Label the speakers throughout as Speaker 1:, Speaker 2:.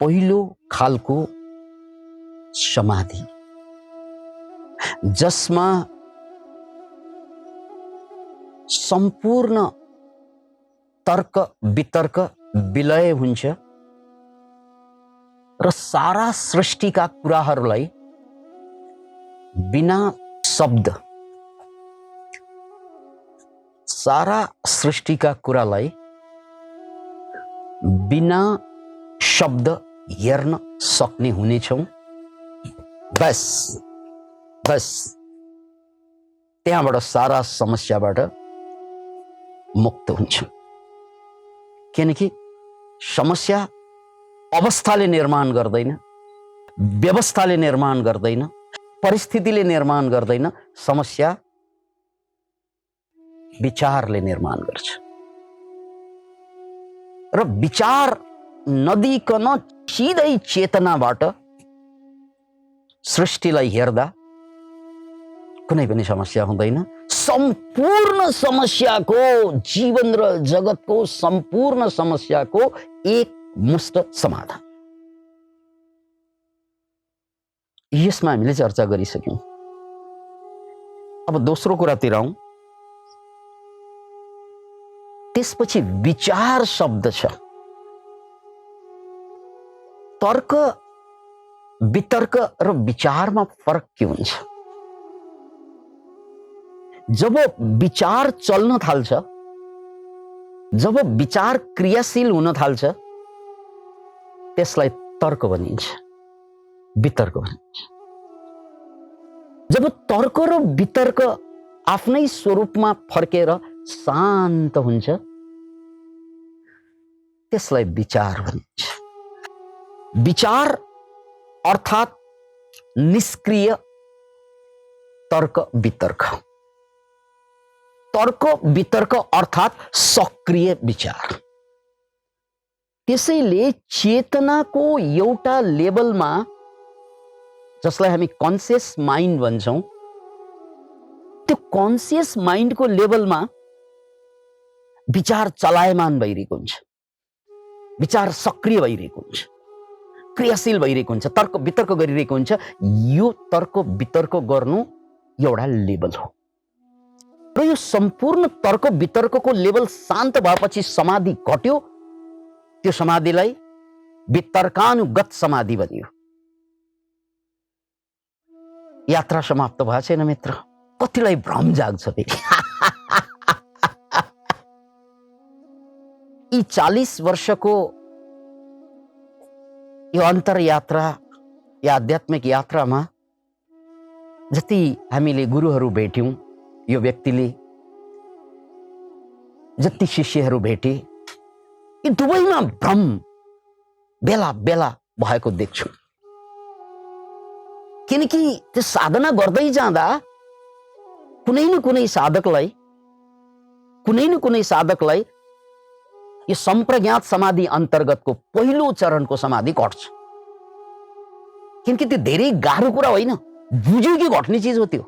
Speaker 1: पहिलो खालको समाधि जसमा सम्पूर्ण तर्क वितर्क विलय हुन्छ र सारा सृष्टिका कुराहरूलाई बिना शब्द, सारा सृष्टिका कुरालाई बिना शब्द हेर्न सक्ने हुनेछौं। बस त्यहाँबाट सारा समस्याबाट मुक्त हुन्छ। किनकि समस्या अवस्थाले निर्माण गर्दैन, व्यवस्थाले निर्माण गर्दैन, परिस्थितिले निर्माण गर्दैन, समस्या विचारले निर्माण गर्छ। र विचार नदिकन सिधै चेतनाबाट सृष्टिलाई हेर्दा कुनै पनि समस्या हुँदैन। सम्पूर्ण समस्याको, जीवन र जगतको सम्पूर्ण समस्याको एक मुष्ट समाधान। यसमा हामीले चर्चा गरिसक्यौं। अब दोस्रो कुरातिर आउँ। त्यसपछि विचार शब्द छ। तर्क वितर्क र विचारमा फरक के हुन्छ? जब विचार चल्न थाल्छ, जब विचार क्रियाशील हुन थाल्छ, त्यसलाई तर्क भनिन्छ, वितर्क भनिन्छ। जब तर्क र वितर्क आफ्नै स्वरूपमा फर्केर शान्त हुन्छ, त्यसलाई विचार भनिन्छ। विचार अर्थात् निष्क्रिय तर्क वितर्क, तर्क वितर्क अर्थात् सक्रिय विचार। त्यसैले चेतनाको एउटा लेभलमा, जसलाई हामी कन्सियस माइन्ड भन्छौं, त्यो कन्सियस माइन्डको लेभलमा विचार चलायमान भइरहेको हुन्छ, विचार सक्रिय भइरहेको हुन्छ, क्रियाशील भइरहेको हुन्छ, तर्क वितर्क गरिरहेको हुन्छ। यो तर्क वितर्क गर्नु एउटा लेभल हो। र यो सम्पूर्ण तर्क वितर्कको लेभल शान्त भएपछि समाधि घट्यो। त्यो समाधिलाई वितर्कानुगत समाधि भनियो। यात्रा समाप्त भएको छैन मित्र। कतिलाई भ्रम जाग्छ फेरि। यी 40 वर्षको यो अन्तरयात्रा या आध्यात्मिक यात्रामा जति हामीले गुरुहरू भेट्यौं, यो व्यक्तिले जति शिष्यहरू भेटे, यी दुवैमा भ्रम बेला बेला भएको देख्छु। किनकि त्यो साधना गर्दै जाँदा कुनै न कुनै साधकलाई यो सम्प्रज्ञात समाधि अन्तर्गतको पहिलो चरणको समाधि घट्छ। किनकि त्यो धेरै गाह्रो कुरा होइन, बुझ्यो कि घट्ने चिज हो। त्यो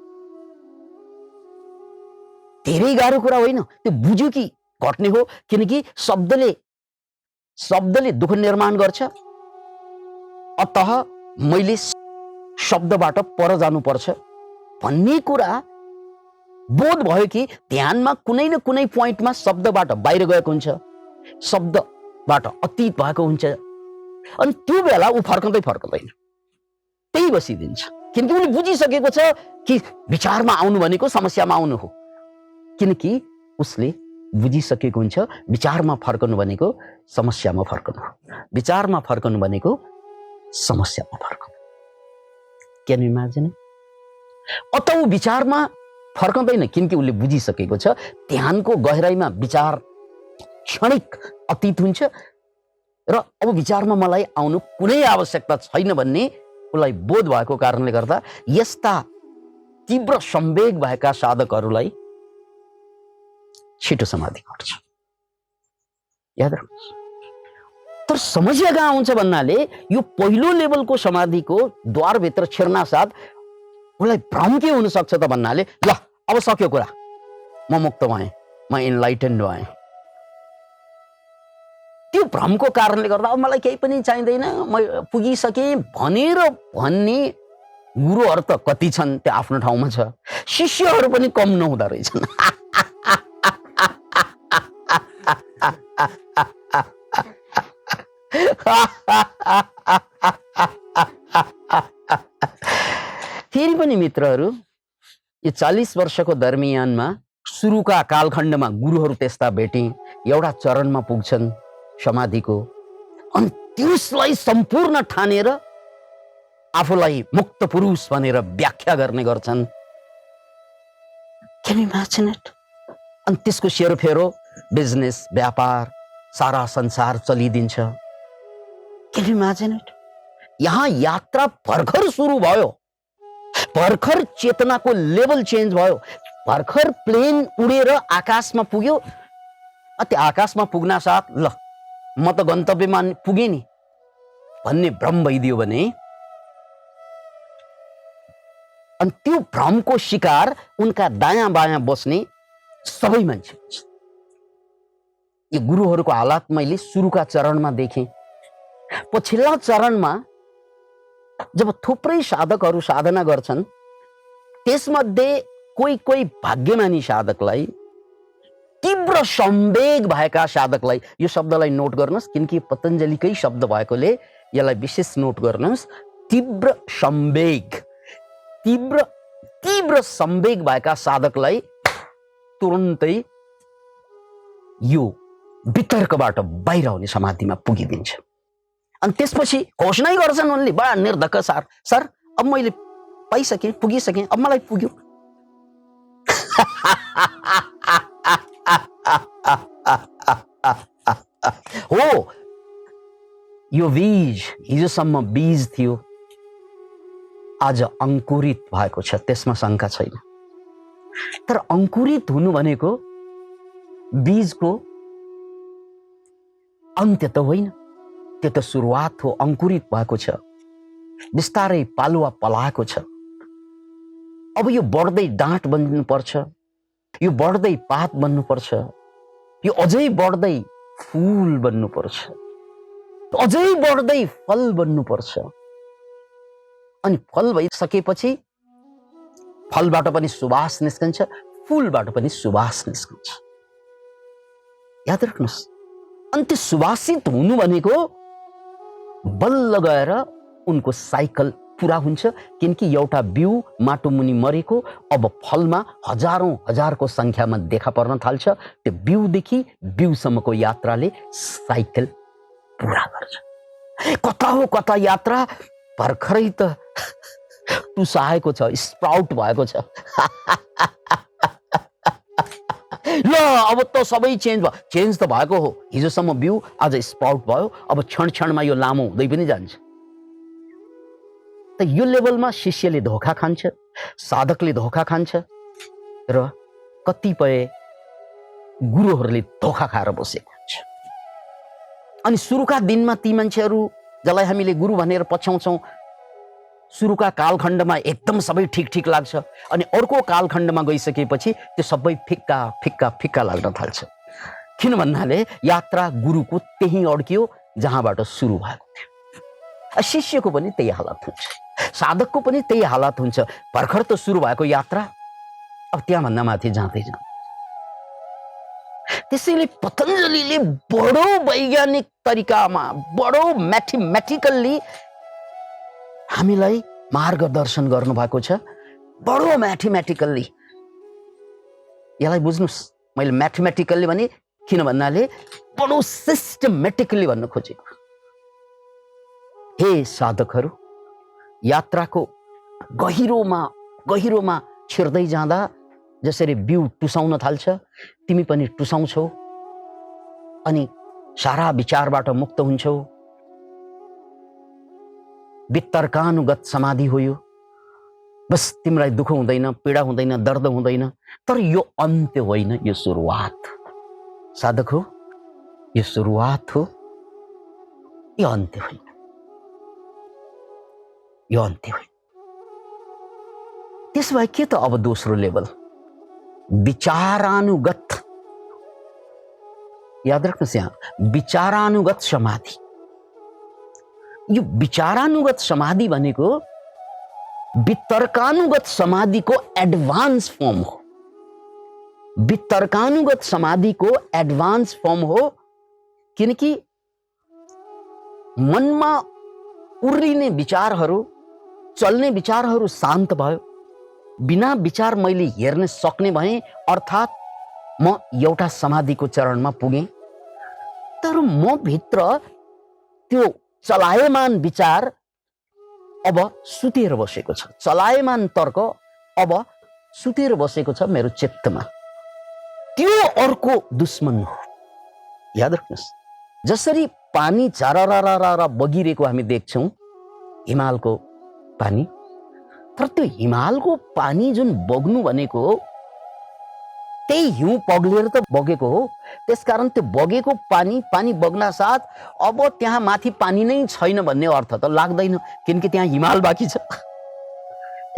Speaker 1: धेरै गाह्रो कुरा होइन, त्यो बुझ्यो कि घट्ने हो। किनकि शब्दले दुःख निर्माण गर्छ। अतः मैले शब्दबाट पर जानुपर्छ भन्ने कुरा बोध भयो कि ध्यानमा कुनै न कुनै पोइन्टमा शब्दबाट बाहिर गएको हुन्छ, शब्दबाट अतीत भएको हुन्छ। अनि त्यो बेला ऊ फर्कँदैन, त्यही बसिदिन्छ। किनकि उसले बुझिसकेको छ कि विचारमा आउनु भनेको समस्यामा आउनु हो। किनकि उसले बुझिसकेको हुन्छ विचारमा फर्कनु भनेको समस्यामा फर्कनु हो, विचारमा फर्कनु भनेको समस्यामा फर्कनु। Can you imagine? अत ऊ विचारमा फर्कँदैन किनकि उसले बुझिसकेको छ ध्यानको गहराईमा विचार क्षणिक अतीत हुन्छ र अब विचारमा मलाई आउनु कुनै आवश्यकता छैन भन्ने उसलाई बोध भएको कारणले गर्दा यस्ता तीव्र संवेग भएका साधकहरूलाई छिटो समाधि घट्छ। याद राख्नुहोस्। तर समस्या कहाँ आउँछ भन्नाले यो पहिलो लेभलको समाधिको द्वारभित्र छिर्नासाथ उसलाई भ्रम के हुन सक्छ त भन्नाले, ल अब सक्यो कुरा, म मुक्त भएँ, म इनलाइटेन्ड भएँ। त्यो भ्रमको कारणले गर्दा अब मलाई केही पनि चाहिँदैन, म पुगिसकेँ भनेर भन्ने गुरुहरू त कति छन्, त्यो आफ्नो ठाउँमा छ। शिष्यहरू पनि कम नहुँदो रहेछन्। फेरि पनि मित्रहरू, यो 40 वर्षको दरमियानमा सुरुका कालखण्डमा गुरुहरू त्यस्ता भेटे, एउटा चरणमा पुग्छन् समाधिको, अनि त्यसलाई सम्पूर्ण ठानेर आफूलाई मुक्त पुरुष भनेर व्याख्या गर्ने गर्छन्। Can you imagine it? अनि त्यसको सेरोफेरो बिजनेस, व्यापार, सारा संसार चलिदिन्छ। Can you imagine it? यहाँ यात्रा भर्खर सुरु भयो, भर्खर चेतनाको लेभल चेन्ज भयो, भर्खर प्लेन उडेर आकाशमा पुग्यो। त्यो आकाशमा पुग्न साथ ल म त गन्तव्यमा पुगेँ नि भन्ने भ्रम भइदियो भने, अनि त्यो भ्रमको शिकार उनका दायाँ बायाँ बस्ने सबै मान्छे। यो गुरुहरूको हालत मैले सुरुका चरणमा देखेँ। पछिल्ला चरणमा जब थुप्रै साधकहरू साधना गर्छन्, त्यसमध्ये कोही कोही भाग्यमानी साधकलाई, तीव्र संवेग भएका साधकलाई, यो शब्दलाई नोट गर्नुहोस् किनकि पतञ्जलिकै शब्द भएकोले यसलाई विशेष नोट गर्नुहोस्। तीव्र संवेग, तीव्र तीव्र संवेग भएका साधकलाई तुरन्तै यो वितर्कबाट बाहिर आउने समाधिमा पुगिदिन्छ। अनि त्यसपछि घोषणै गर्छन् उनले, बडा निर्धक्क सार, सर अब मैले पाइसकेँ, पुगिसकेँ, अब मलाई पुग्यो। हो, यो बीज हिजोसम्म बीज थियो, आज अंकुरित भएको छ, त्यसमा शंका छैन। तर अंकुरित हुनु भनेको बीजको अन्त्य त होइन, त्यो त सुरुवात हो। अंकुरित भएको छ, बिस्तारै पालुवा पलाएको छ। अब यो बढ्दै डाँठ बन्नुपर्छ, यो बढ्दै पात बन्नुपर्छ, यो अझै बढ्दै फूल बन्नुपर्छ, अझै बढ्दै फल बन्नुपर्छ। अनि फल भइसकेपछि फलबाट पनि सुवास निस्कन्छ, फूलबाट पनि सुवास निस्कन्छ। याद राख्नुहोस्, अनि त्यो सुवासित हुनु भनेको बल्ल गएर उनको साइकल पूरा हुन्छ, किनकि एउटा बिउ माटो मुनि मरेको अब फलमा हजारौं हजारको संख्यामा देखा पर्न थाल्छ। त्यो बिउदेखि बिउसम्मको यात्राले साइकल पूरा गर्छ। कता हो कता यात्रा भर्खरै त टुसाएको छ, स्प्राउट भएको छ। ल अब त सबै चेन्ज भयो, चेन्ज त भएको हो, हिजोसम्म बिउ आज स्प्राउट भयो, अब क्षण क्षणमा यो लामो हुँदै पनि जान्छ। त यो लेभलमा शिष्यले धोखा खान्छ, साधकले धोखा खान्छ र कतिपय गुरुहरूले धोखा खाएर बसेको हुन्छ। अनि सुरुका दिनमा ती मान्छेहरू जसलाई हामीले गुरु भनेर पछ्याउँछौँ, सुरुका कालखण्डमा एकदम सबै ठिक ठिक लाग्छ, अनि अर्को कालखण्डमा गइसकेपछि त्यो सबै फिक्का फिक्का फिक्का लाग्न थाल्छ। किन भन्नाले यात्रा गुरुको त्यही अड्कियो जहाँबाट सुरु भएको थियो। शिष्यको पनि त्यही हालत हुन्छ, साधकको पनि त्यही हालत हुन्छ। भर्खर त सुरु भएको यात्रा अब त्यहाँभन्दा माथि जाँदै जान्छ। त्यसैले पतञ्जलिले बडो वैज्ञानिक तरिकामा, बडो म्याथमेटिकल्ली हामीलाई मार्गदर्शन गर्नुभएको छ। बडो म्याथमेटिकल्ली, यसलाई बुझ्नुस्, मैले म्याथमेटिकल्ली भने किन भन्नाले बडो सिस्टमेटिकली भन्न खोजेको। हे साधकहरू, यात्राको गहिरोमा गहिरोमा छिर्दै जाँदा जसरी बिउ टुसाउन थाल्छ, तिमी पनि टुसाउँछौ अनि सारा विचारबाट मुक्त हुन्छौ। वितर्कानुगत समाधि हो यो। बस तिमीलाई दुःख हुँदैन, पीडा हुँदैन, दर्द हुँदैन। तर यो अन्त्य होइन, यो सुरुवात। साधक हो, यो सुरुवात हो, यो अन्त्य होइन, यो अन्त्य होइन। त्यसो के त अब दोस्रो लेभल विचारानुगत याद राख्नुहोस् यहाँ विचारानुगत समाधि। यो विचारानुगत समाधि भनेको वितर्कानुगत समाधिको एडभान्स फर्म हो। वितर्कानुगत समाधिको एडभान्स फर्म हो, किनकि मनमा उर्लिने विचारहरू, चल्ने विचारहरू शान्त भयो, बिना विचार मैले हेर्न सक्ने भएँ, अर्थात् म एउटा समाधिको चरणमा पुगेँ। तर म भित्र त्यो चलायमान विचार अब सुतेर बसेको छ, चलायमान तर्क अब सुतेर बसेको छ मेरो चित्तमा। त्यो अर्को दुश्मन हो। याद राख्नुहोस्, जसरी पानी झररररर बगिरहेको हामी देख्छौँ, हिमालको पानी, तर त्यो हिमालको पानी जुन बग्नु भनेको त्यही हिउँ पग्लेर त बगेको हो। त्यसकारण त्यो बगेको पानी बग्न साथ अब त्यहाँ माथि पानी नै छैन भन्ने अर्थ त लाग्दैन, किनकि त्यहाँ हिमाल बाँकी छ।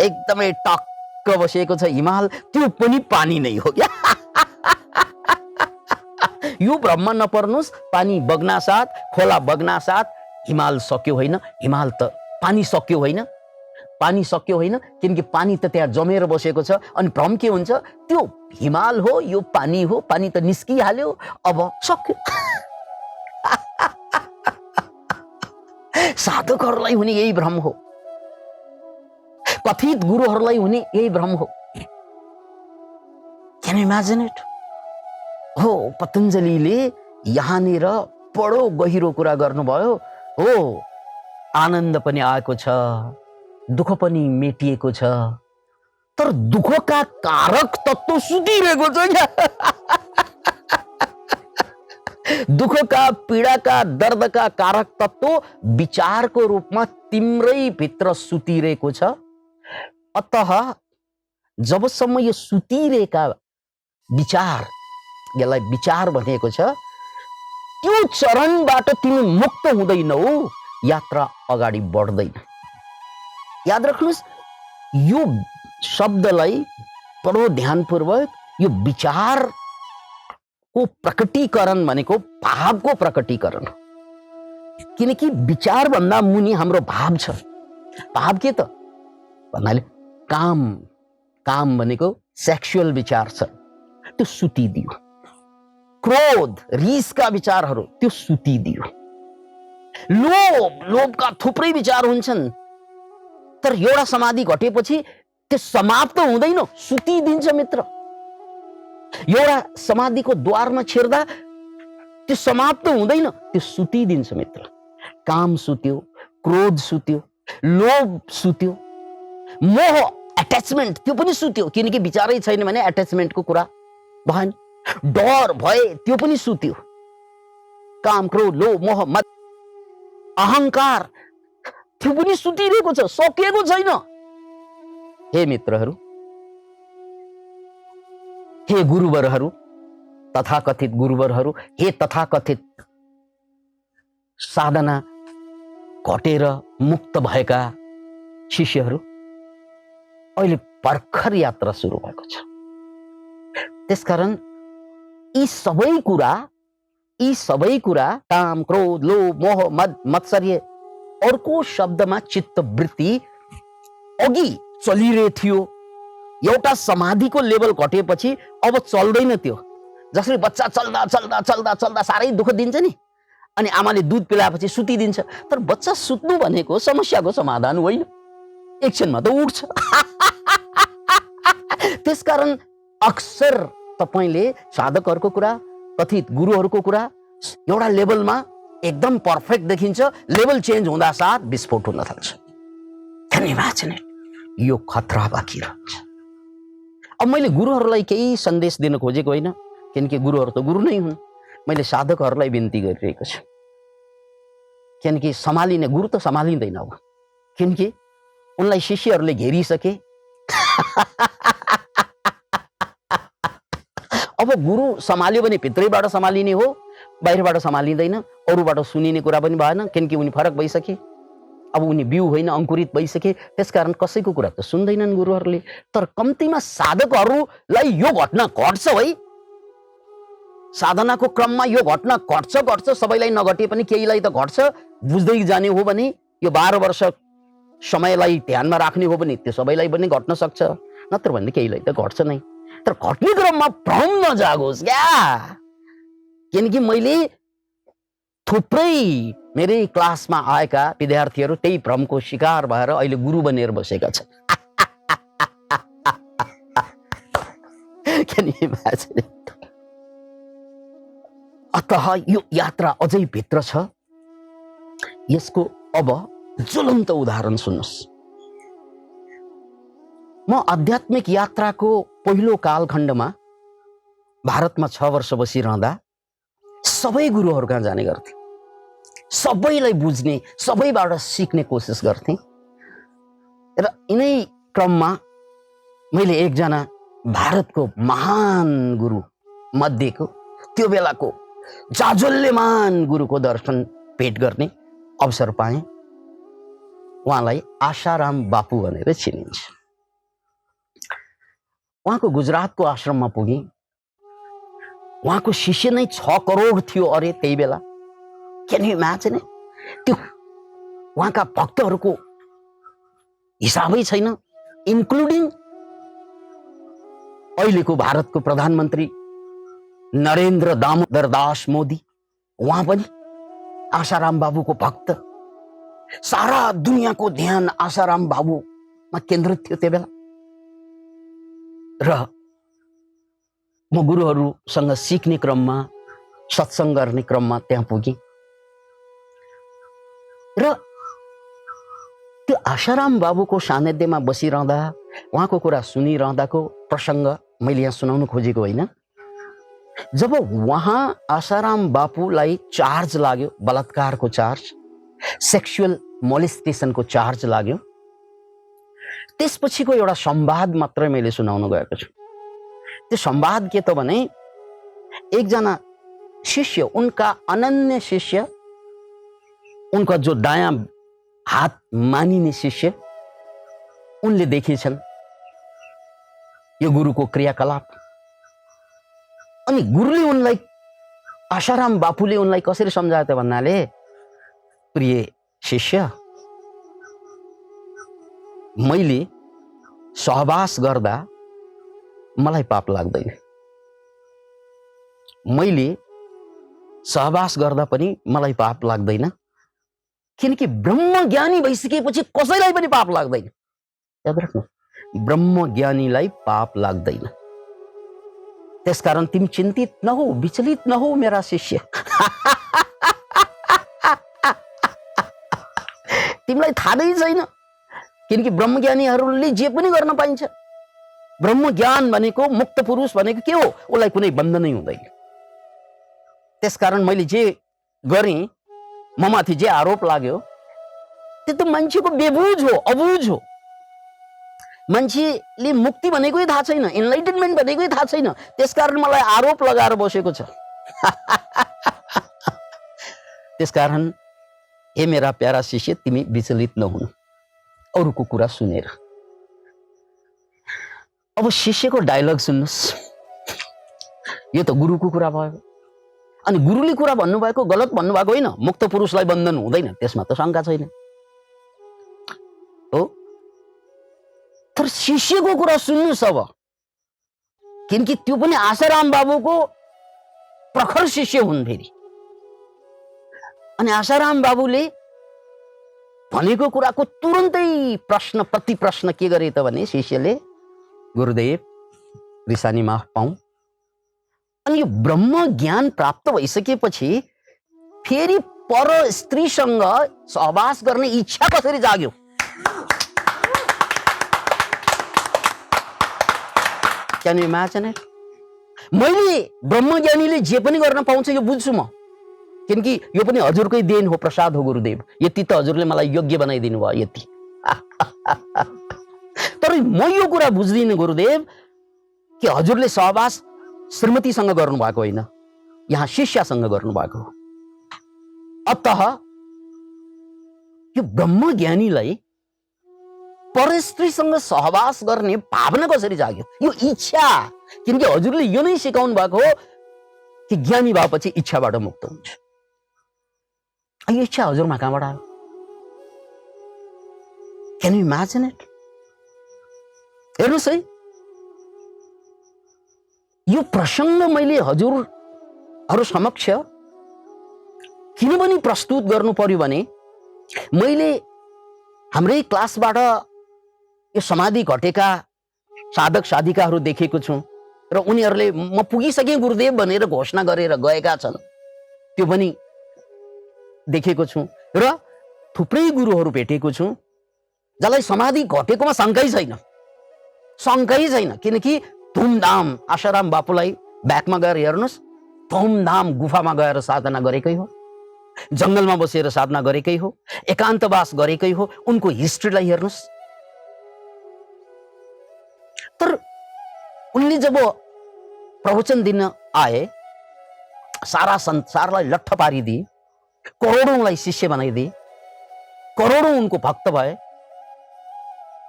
Speaker 1: एकदमै टक्क बसेको छ हिमाल, त्यो पनि पानी नै हो क्या। यो भ्रममा नपर्नुस्, पानी बग्न साथ, खोला बग्न साथ हिमाल सक्यो होइन, हिमाल त पानी सक्यो होइन, पानी सक्यो होइन, किनकि पानी त त्यहाँ जमेर बसेको छ। अनि भ्रम के हुन्छ, त्यो हिमाल हो, यो पानी हो, पानी त निस्किहाल्यो, अब सक्यो। साधकहरूलाई हुने यही भ्रम हो, कथित गुरुहरूलाई हुने यही भ्रम हो। Can you imagine it? हो, पतञ्जलिले यहाँनिर बडो गहिरो कुरा गर्नुभयो। हो, आनन्द पनि आएको छ, दुःख पनि मेटिएको छ, तर दुःखका कारक तत्त्व सुतिरहेको छ क्या। दुःखका, पीडाका, दर्दका कारक तत्त्व विचारको रूपमा तिम्रै भित्र सुतिरहेको छ। अतः जबसम्म यो सुतिरहेका विचार, यसलाई विचार भनेको छ, त्यो चरणबाट तिमी मुक्त हुँदैनौ, यात्रा अगाडि बढ्दैन। याद राख्नुहोस्, यो शब्दलाई बडो ध्यानपूर्वक, यो विचारको प्रकटीकरण भनेको भावको प्रकटीकरण, किनकि विचार भन्दा मुनि हाम्रो भाव छ। भाव के त भन्नाले काम, काम भनेको सेक्सुअल विचार छ, त्यो सुतिदियो। क्रोध, रिसका विचारहरू, त्यो सुतिदियो। लोभ, लोभका थुप्रै विचार हुन्छन्, तर एउटा समाधि घटेपछि त्यो समाप्त हुँदैन, सुतिदिन्छ मित्र। एउटा समाधिको द्वारमा छिर्दा त्यो समाप्त हुँदैन, त्यो सुतिदिन्छ मित्र। काम सुत्यो, क्रोध सुत्यो, लोभ सुत्यो, मोह, एट्याचमेन्ट त्यो पनि सुत्यो, किनकि विचारै छैन भने एट्याचमेन्टको कुरा भएन। डर, भय त्यो पनि सुत्यो। काम, क्रोध, लोभ, मोह, मद, अहंकार त्यो पनि सुतिरहेको छ, सकिएको छैन। हे मित्रहरू, हे गुरुवरहरू, तथाकथित गुरुवरहरू, हे तथाकथित साधना घटेर मुक्त भएका शिष्यहरू, अहिले भर्खर यात्रा सुरु भएको छ। त्यसकारण यी सबै कुरा काम, क्रोध, लोभ, मोह, मद, मत्सर्य, अर्को शब्दमा चित्तवृत्ति अघि चलिरहेको थियो। एउटा समाधिको लेभल घटेपछि अब चल्दैन त्यो। जसरी बच्चा चल्दा चल्दा चल्दा चल्दा साह्रै दुःख दिन्छ नि, अनि आमाले दुध पिलाएपछि सुतिदिन्छ। तर बच्चा सुत्नु भनेको समस्याको समाधान होइन, एकछिनमा त उठ्छ। त्यसकारण अक्सर तपाईले साधकहरूको कुरा, कथित गुरुहरूको कुरा एउटा लेभलमा एकदम पर्फेक्ट देखिन्छ, लेभल चेन्ज हुँदा साथ विस्फोट हुन थाल्छ। Can you imagine it? यो खतरा बाँकी रहन्छ। अब मैले गुरुहरूलाई केही सन्देश दिन खोजेको होइन, किनकि गुरुहरू त गुरु नै हुन्। मैले साधकहरूलाई बिन्ती गरिरहेको छु, किनकि सम्हालिने गुरु त सम्हालिँदैन अब, किनकि उनलाई शिष्यहरूले घेरिसके। अब गुरु सम्हाल्यो भने भित्रैबाट सम्हालिने हो, बाहिरबाट सम्हालिँदैन। अरूबाट सुनिने कुरा पनि भएन, किनकि उनी फरक भइसके। अब उनी बिउ होइन, अंकुरित भइसके। त्यसकारण कसैको कुरा त सुन्दैनन् गुरुहरूले। तर कम्तीमा साधकहरूलाई यो घटना घट्छ है, साधनाको क्रममा यो घटना घट्छ सबैलाई नघटे पनि केहीलाई त घट्छ। बुझ्दै जाने हो भने यो 12 वर्ष समयलाई ध्यानमा राख्ने हो भने त्यो सबैलाई पनि घट्न सक्छ, नत्र भने केहीलाई त घट्छ नै। तर घट्ने क्रममा भ्रम नजागोस् क्या। किनकि मैले थुप्रै मेरै क्लासमा आएका विद्यार्थीहरू त्यही भ्रमको शिकार भएर अहिले गुरु बनेर बसेका छन्। अतः यो यात्रा अझै भित्र छ। यसको अब ज्वलन्त उदाहरण सुन्नुहोस्। म आध्यात्मिक यात्राको पहिलो कालखण्डमा भारतमा 6 वर्ष बसिरहँदा सबै गुरुहरू कहाँ जाने गर्थे, सबैलाई बुझ्ने, सबैबाट सिक्ने कोसिस गर्थे। र यिनै क्रममा मैले एकजना भारतको महान गुरु मध्येको त्यो बेलाको जाज्वल्यमान गुरुको दर्शन भेट गर्ने अवसर पाएँ। उहाँलाई आशाराम बापू भनेर चिनिन्छ। उहाँको गुजरातको आश्रममा पुगेँ। उहाँको शिष्य नै 6 करोड थियो अरे त्यही बेला। Can you imagine? त्यो उहाँका भक्तहरूको हिसाबै छैन, इन्क्लुडिङ अहिलेको भारतको प्रधानमन्त्री नरेन्द्र दामोदर दास मोदी, उहाँ पनि आशाराम बाबुको भक्त। सारा दुनियाँको ध्यान आशाराम बाबुमा केन्द्रित थियो त्यो बेला। र म गुरुहरूसँग सिक्ने क्रममा, सत्सङ्ग गर्ने क्रममा त्यहाँ पुगेँ। र त्यो आशाराम बाबुको सान्निध्यमा बसिरहँदा, उहाँको कुरा सुनिरहँदाको प्रसङ्ग मैले यहाँ सुनाउनु खोजेको होइन। जब उहाँ आशाराम बापुलाई चार्ज लाग्यो, बलात्कारको चार्ज, सेक्सुअल मोलेस्टेसनको चार्ज लाग्यो, त्यसपछिको एउटा संवाद मात्रै मैले सुनाउन गएको छु। त्यो संवाद के त भने, एकजना शिष्य, उनका अनन्य शिष्य, उनका जो दायाँ हात मानिने शिष्य, उनले देखेछन् यो गुरुको क्रियाकलाप। अनि गुरुले उनलाई, आशाराम बापुले उनलाई कसरी सम्झायो त भन्नाले, प्रिय शिष्य, मैले सहवास गर्दा मलाई पाप लाग्दैन, मैले सहवास गर्दा पनि मलाई पाप लाग्दैन, किनकि ब्रह्मज्ञानी भइसकेपछि कसैलाई पनि पाप लाग्दैन। याद राख्नु, ब्रह्मज्ञानीलाई पाप लाग्दैन। त्यसकारण तिमी चिन्तित नहो, विचलित नहो मेरा शिष्य। तिमीलाई थाहा नै छैन, किनकि ब्रह्मज्ञानीहरूले जे पनि गर्न पाइन्छ। ब्रह्मज्ञान भनेको, मुक्त पुरुष भनेको के हो? उसलाई कुनै बन्धनै हुँदैन। त्यसकारण मैले जे गरेँ, ममाथि जे आरोप लाग्यो, त्यो त मान्छेको बेबुझ हो, अबुझ हो। मान्छेले मुक्ति भनेकै थाहा छैन, इनलाइटनमेन्ट भनेकै थाहा छैन, त्यसकारण मलाई आरोप लगाएर बसेको छ। त्यसकारण हे मेरा प्यारा शिष्य, तिमी विचलित नहुनु अरूको कुरा सुनेर। अब शिष्यको डायलग सुन्नुहोस्। यो त गुरुको कुरा भयो। अनि गुरुले कुरा भन्नुभएको गलत भन्नुभएको होइन, मुक्त पुरुषलाई बन्धन हुँदैन, त्यसमा त शङ्का छैन हो। तर शिष्यको कुरा सुन्नुहोस् अब, किनकि त्यो पनि आशाराम बाबुको प्रखर शिष्य हुन् फेरि। अनि आशाराम बाबुले भनेको कुराको तुरन्तै प्रश्न प्रति प्रश्न के गरे त भने, शिष्यले, गुरुदेव रिसानी माफ पाऊँ, अनि यो ब्रह्म ज्ञान प्राप्त भइसकेपछि फेरि पर स्त्रीसँग सहवास गर्ने इच्छा कसरी जाग्यो? Can you imagine it? मैले ब्रह्मज्ञानीले जे पनि गर्न पाउँछ यो बुझ्छु म, किनकि यो पनि हजुरकै देन हो, प्रसाद हो गुरुदेव। यति त हजुरले मलाई योग्य बनाइदिनु भयो, यति। तर म यो कुरा बुझ्दिनँ गुरुदेव कि हजुरले सहवास श्रीमतीसँग गर्नुभएको होइन, यहाँ शिष्यसँग गर्नुभएको हो। अतः यो ब्रह्मज्ञानीलाई परस्त्रीसँग सहवास गर्ने भावना कसरी जाग्यो? यो इच्छा, किनकि हजुरले यो नै सिकाउनु भएको हो, कि ज्ञानी भएपछि इच्छाबाट मुक्त हुन्छ। यो इच्छा हजुरमा कहाँबाट आयो? Can you imagine it? हेर्नुहोस् है, यो प्रसङ्ग मैले हजुरहरू समक्ष किन पनि प्रस्तुत गर्नु पर्यो भने मैले हाम्रै क्लासबाट यो समाधि घटेका साधक साधिकाहरू देखेको छु र उनीहरूले म पुगिसकेँ गुरुदेव भनेर घोषणा गरेर गएका छन्, त्यो पनि देखेको छु र थुप्रै गुरुहरू भेटेको छु जसलाई समाधि घटेकोमा शङ्कै छैन, किनकि धुमधाम आशाराम बापुलाई ब्याकमा गएर हेर्नुहोस्, धुमधाम गुफामा गएर साधना गरेकै हो, जङ्गलमा बसेर साधना गरेकै हो, एकान्तवास गरेकै हो, उनको हिस्ट्रीलाई हेर्नुहोस्। तर उनले जब प्रवचन दिन आए, सारा संसारलाई लट्ठ पारिदिए, करोडौंलाई शिष्य बनाइदिए, करोडौं उनको भक्त भए,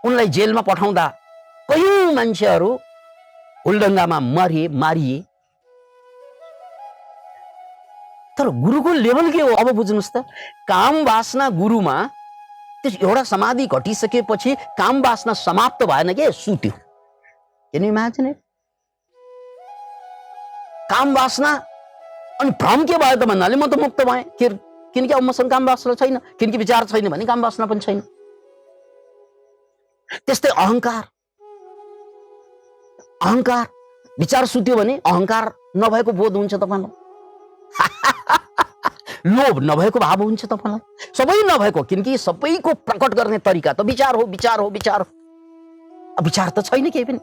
Speaker 1: उनलाई जेलमा पठाउँदा कयौं मान्छेहरू हुलडङ्गामा मारिए। तर गुरुको लेभल के हो अब बुझ्नुहोस् त। काम वासना गुरुमा त्यो एउटा समाधि घटिसकेपछि काम वासना समाप्त भएन के, सुत्यो। Can you imagine it? काम वासना अनि भ्रम के भयो त भन्नाले म त मुक्त भएँ, किनकि अब मसँग काम वासना छैन, किनकि विचार छैन भने काम वासना पनि छैन। त्यस्तै अहंकार विचार सुत्यो भने अहंकार नभएको बोध हुन्छ तपाईलाई, लोभ नभएको भाव हुन्छ तपाईलाई, सबै नभएको, किनकि सबैको प्रकट गर्ने तरिका त विचार हो। विचार त छैन केही पनि।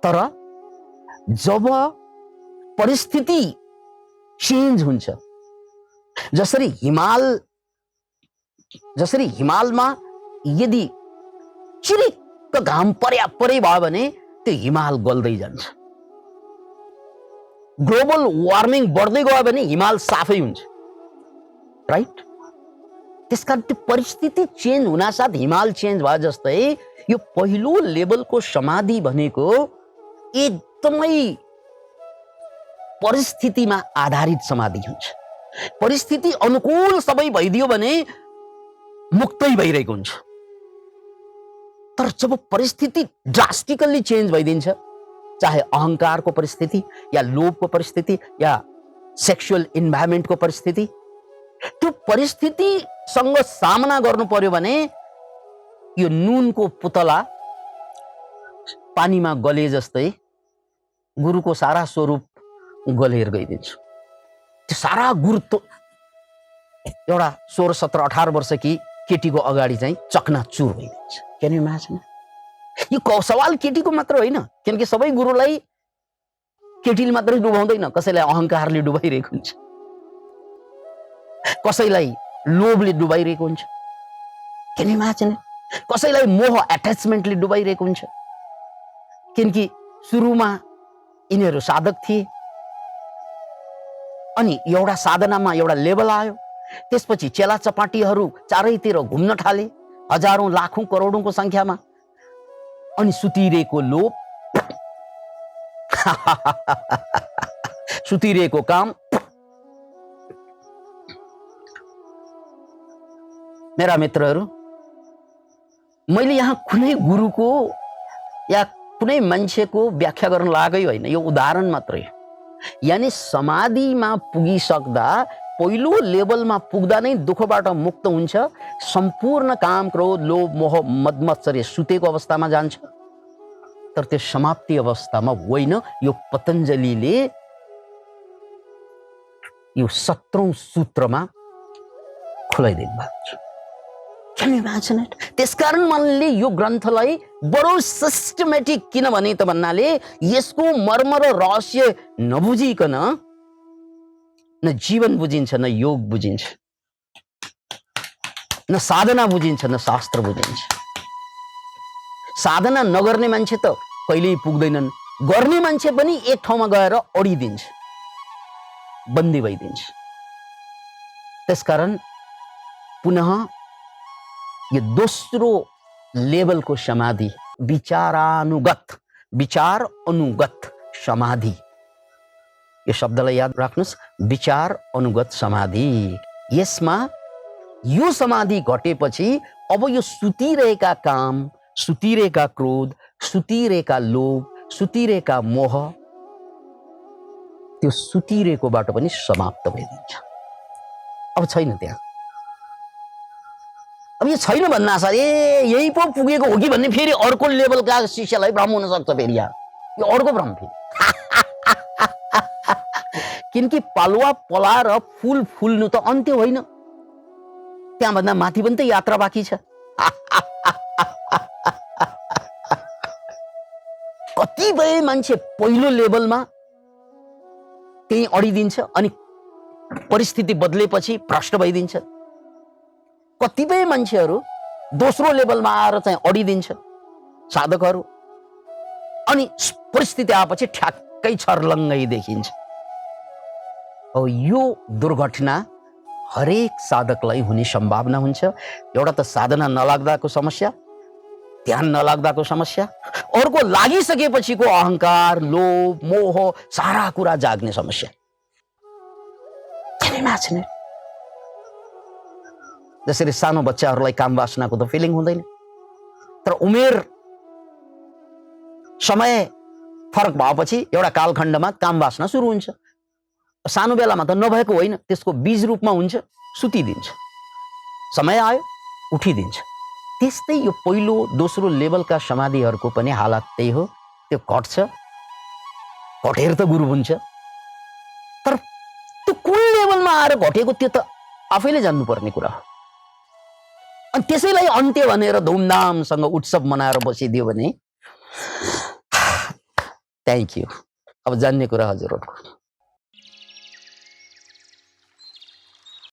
Speaker 1: तर जब परिस्थिति चेन्ज हुन्छ, जसरी हिमालमा यदि चिरिक्क घाम परे भयो भने त्यो हिमाल गल्दै जान्छ। ग्लोबल वार्मिङ बढ्दै गयो भने हिमाल साफै हुन्छ, राइट? त्यसकारण त्यो परिस्थिति चेन्ज हुनासाथ हिमाल चेन्ज भयो। जस्तै यो पहिलो लेभलको समाधि भनेको एकदमै परिस्थितिमा आधारित समाधि हुन्छ। परिस्थिति अनुकूल सबै भइदियो भने मुक्तै भइरहेको हुन्छ। तर जब परिस्थिति ड्रास्टिकल्ली चेन्ज भइदिन्छ, चाहे अहंकारको परिस्थिति या लोभको परिस्थिति या सेक्सुअल इन्भाइरोमेन्टको परिस्थिति, त्यो परिस्थितिसँग सामना गर्नु पर्यो भने यो नुनको पुतला पानीमा गले जस्तै गुरुको सारा स्वरूप गलेर गइदिन्छ। त्यो सारा गुरु त एउटा 16, 17, 18 वर्षकी केटीको अगाडि चाहिँ चकनाचुर भइदिन्छ। Can you imagine? यो सवाल केटीको मात्र होइन, किनकि सबै गुरुलाई केटीले मात्रै डुबाउँदैन, कसैलाई अहंकारले डुबाइरहेको हुन्छ, कसैलाई लोभले डुबाइरहेको हुन्छ, क्यान यु इमेजिन? कसैलाई मोह एट्याचमेन्टले डुबाइरहेको हुन्छ, किनकि सुरुमा यिनीहरू साधक थिए, अनि एउटा साधनामा एउटा लेभल आयो, त्यसपछि चेला चपाटीहरू चारैतिर घुम्न थाले, हजारौं लाखौं करोडौंको संख्यामा, अनि सुतिरहेको लोभ, सुतिरहेको काम। मेरा मित्रहरू, मैले यहाँ कुनै गुरुको या कुनै मान्छेको व्याख्या गर्न लागेकै होइन, यो उदाहरण मात्रै। यानी समाधिमा पुगिसक्दा पहिलो लेभलमा पुग्दा नै दुःखबाट मुक्त हुन्छ, सम्पूर्ण काम, क्रोध, लोभ, मोह, मदमत्सर्य सुतेको अवस्थामा जान्छ। तर त्यो समाप्ति अवस्थामा होइन। यो पतञ्जलिले यो 17औं सूत्रमा खुलाइदिनु भएको छ। Can you imagine it? त्यसकारण मैले यो ग्रन्थलाई बडो सिस्टमेटिक किन भने त भन्नाले यसको मर्म र रहस्य नबुझिकन न जीवन बुझिन्छ, न योग बुझिन्छ, न साधना बुझिन्छ, न शास्त्र बुझिन्छ। साधना नगर्ने मान्छे त कहिल्यै पुग्दैनन्, गर्ने मान्छे पनि एक ठाउँमा गएर अडिदिन्छ, बन्दी भइदिन्छ। त्यसकारण पुनः यो दोस्रो लेभलको समाधि विचार अनुगत समाधि, यो शब्दलाई याद राख्नुहोस्, विचार अनुगत समाधि। यसमा यो समाधि घटेपछि अब यो सुतिरहेका काम, सुतिरहेका क्रोध, सुतिरहेका लोभ, सुतिरहेका मोह, त्यो सुतिरहेकोबाट पनि समाप्त भइदिन्छ। अब छैन त्यहाँ। अब यो छैन भन्नासाथ यही पो पुगेको हो कि भन्ने फेरि अर्को लेभलका शिष्यलाई भ्रम हुन सक्छ। फेरि यो अर्को भ्रम फेरि किनकि पालुवा पलाएर फुल फुल्नु त अन्त्य होइन, त्यहाँभन्दा माथि पनि त यात्रा बाँकी छ। कतिपय मान्छे पहिलो लेभलमा त्यही अडिदिन्छ अनि परिस्थिति बदलेपछि भ्रष्ट भइदिन्छ। कतिपय मान्छेहरू दोस्रो लेभलमा आएर चाहिँ अडिदिन्छ, साधकहरू, अनि परिस्थिति आएपछि ठ्याक्कै छर्लङ्गै देखिन्छ। अब यो दुर्घटना हरेक साधकलाई हुने सम्भावना हुन्छ। एउटा त साधना नलाग्दाको समस्या, ध्यान नलाग्दाको समस्या, अर्को लागिसकेपछिको अहंकार, लोभ, मोह, सारा कुरा जाग्ने समस्या। जसरी सानो बच्चाहरूलाई काम वासनाको त फिलिङ हुँदैन, तर उमेर समय फरक भएपछि एउटा कालखण्डमा काम वासना सुरु हुन्छ। सानो बेलामा त नभएको होइन, त्यसको बीज रूपमा हुन्छ, सुतिदिन्छ, समय आयो उठिदिन्छ। त्यस्तै यो पहिलो दोस्रो लेभलका समाधिहरूको पनि हालत त्यही हो। त्यो घट्छ, घटेर त गुरु हुन्छ, तर त्यो कुन लेभलमा आएर घटेको त्यो त आफैले जान्नुपर्ने कुरा हो। अनि त्यसैलाई अन्त्य भनेर धुमधामसँग उत्सव मनाएर बसिदियो भने थ्याङ्क यू। अब जान्ने कुरा हजुरहरूको।